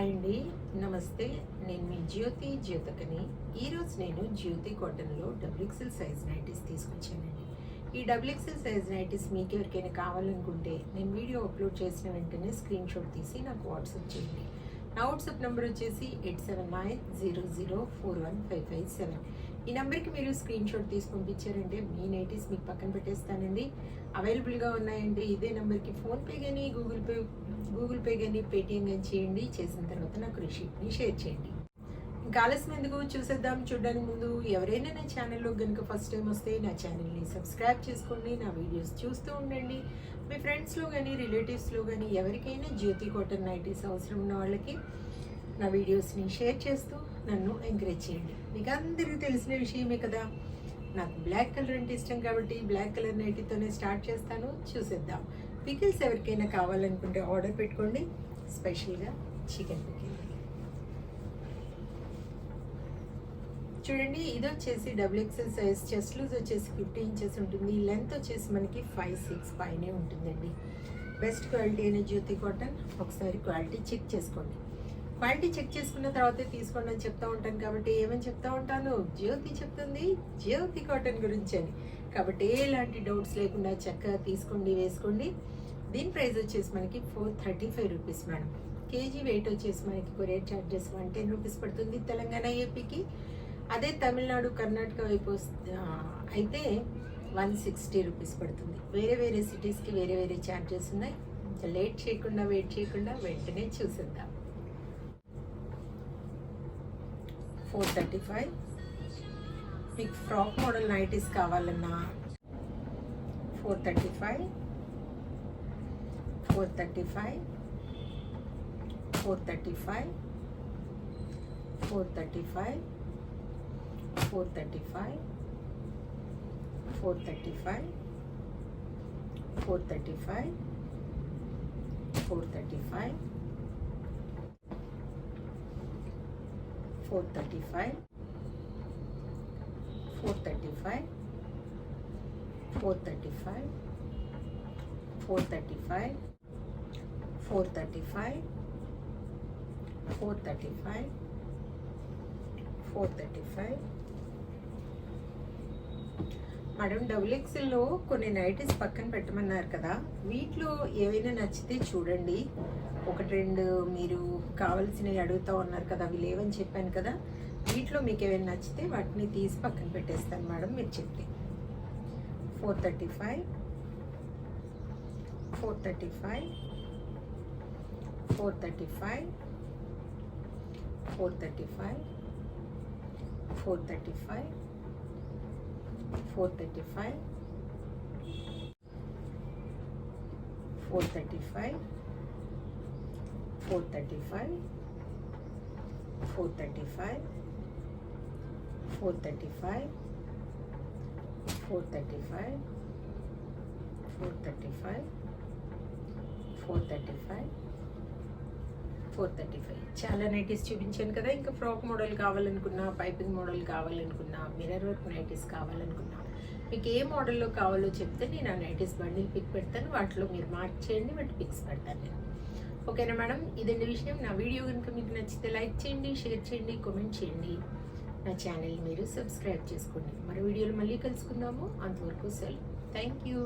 Hi అండి, నమస్తే. నేను మీ జ్యోతకని. ఈరోజు నేను జ్యోతి కాటన్లో డబ్ల్యూఎక్సెల్ సైజ్ నైటీస్ తీసుకొచ్చానండి. ఈ డబ్ల్యూఎక్సెల్ సైజ్ నైటీస్ మీకు ఎవరికైనా కావాలనుకుంటే నేను వీడియో అప్లోడ్ చేసిన వెంటనే స్క్రీన్ షాట్ తీసి నాకు వాట్సాప్ చేయండి. నా వాట్సాప్ నెంబర్ వచ్చేసి 8790041557. ఈ నెంబర్కి మీరు స్క్రీన్ షాట్ తీసి పంపించారంటే మీ నైటీస్ మీకు పక్కన పెట్టేస్తానండి. అవైలబుల్గా ఉన్నాయండి. ఇదే నెంబర్కి ఫోన్పే కానీ గూగుల్ పే కానీ పేటిఎం కానీ చేయండి. చేసిన తర్వాత నాకు రిసీప్ట్ని షేర్ చేయండి. ఇంకా ఆలస్యం ఎందుకు, చూసేద్దాం. చూడడానికి ముందు ఎవరైనా నా ఛానల్లో కనుక ఫస్ట్ టైం వస్తే నా ఛానల్ని సబ్స్క్రైబ్ చేసుకోండి. నా వీడియోస్ చూస్తూ ఉండండి. మీ ఫ్రెండ్స్లో కానీ రిలేటివ్స్లో కానీ ఎవరికైనా జ్యోతి కాటన్ నైటీస్ అవసరం ఉన్న వాళ్ళకి నా వీడియోస్ని షేర్ చేస్తూ నన్ను ఎంకరేజ్ చేయండి. మీకు అందరికీ తెలిసిన విషయమే కదా, నాకు బ్లాక్ కలర్ అంటే ఇష్టం కాబట్టి బ్లాక్ కలర్ నైటీతోనే స్టార్ట్ చేస్తాను. చూసేద్దాం. పికిల్స్ ఎవరికైనా కావాలనుకుంటే ఆర్డర్ పెట్టుకోండి. స్పెషల్గా చికెన్ పికిల్. చూడండి, ఇది వచ్చేసి డబ్ల్యూఎక్సెల్ సైజ్. చెస్ట్ లూజ్ వచ్చేసి 50 ఇంచెస్ ఉంటుంది. లెంత్ వచ్చేసి మనకి 5-6 పైనే ఉంటుందండి. బెస్ట్ క్వాలిటీ అయిన జ్యోతి కాటన్. ఒకసారి క్వాలిటీ చెక్ చేసుకోండి. క్వాలిటీ చెక్ చేసుకున్న తర్వాతే తీసుకోండి అని చెప్తా ఉంటాను. కాబట్టి ఏమని చెప్తా ఉంటాను, జ్యోతి చెప్తుంది జ్యోతి కాటన్ గురించి అని. కాబట్టి ఎలాంటి డౌట్స్ లేకుండా చక్కగా తీసుకోండి, వేసుకోండి. దీని ప్రైస్ వచ్చేసి మనకి 435 రూపీస్ మేడం. కేజీ వెయిట్ వచ్చేసి మనకి కొరియర్ ఛార్జెస్ 110 రూపీస్ పడుతుంది తెలంగాణ ఏపీకి. అదే తమిళనాడు కర్ణాటక వైపు అయితే 160 రూపీస్ పడుతుంది. వేరే వేరే సిటీస్కి వేరే వేరే ఛార్జెస్ ఉన్నాయి. వెయిట్ చేయకుండా వెంటనే చూసేద్దాం. 435. మీకు ఫ్రాక్ మోడల్ నైటీస్ కావాలన్నా 435, 435, 435, 435, 435, 435, 435, 435, 435, 435, 435, 435, 435, 435, 435. మేడం, డబ్ల్యూఎక్సెల్లో కొన్ని నైటీస్ పక్కన పెట్టమన్నారు కదా, వీటిలో ఏవైనా నచ్చితే చూడండి. 1-2 మీరు కావాల్సినవి అడుగుతూ ఉన్నారు కదా, అవి లేవని చెప్పాను కదా. వీటిలో మీకు ఏమైనా నచ్చితే వాటిని తీసి పక్కన పెట్టేస్తాను మేడం మీరు చెప్తే. 435, 435, 435, 435, 435, 435, 435, 435, 435, 435, 435, 435, 435, 435. చాలా నైటీస్ చూపించాను కదా. ఇంకా ఫ్రాక్ మోడల్ కావాలనుకున్నా, పైపింగ్ మోడల్ కావాలనుకున్నా, మిర్రర్ వర్క్ నైటీస్ కావాలనుకున్నా, మీకు ఏ మోడల్లో కావాలో చెప్తే నేను ఆ నైటీస్ బండిల్ పిక్ పెడతాను. వాటిలో మీరు మార్క్ చేయండి, వాటి పిక్స్ పెడతాను నేను. ఓకేనా మేడం? ఇదండి విషయం. నా వీడియో కనుక మీకు నచ్చితే లైక్ చేయండి, షేర్ చేయండి, కామెంట్ చేయండి. నా ఛానల్ మీరు సబ్స్క్రైబ్ చేసుకోండి. మరో వీడియోలో మళ్ళీ కలుసుకుందాము. అంతవరకు సెలవు. Thank you.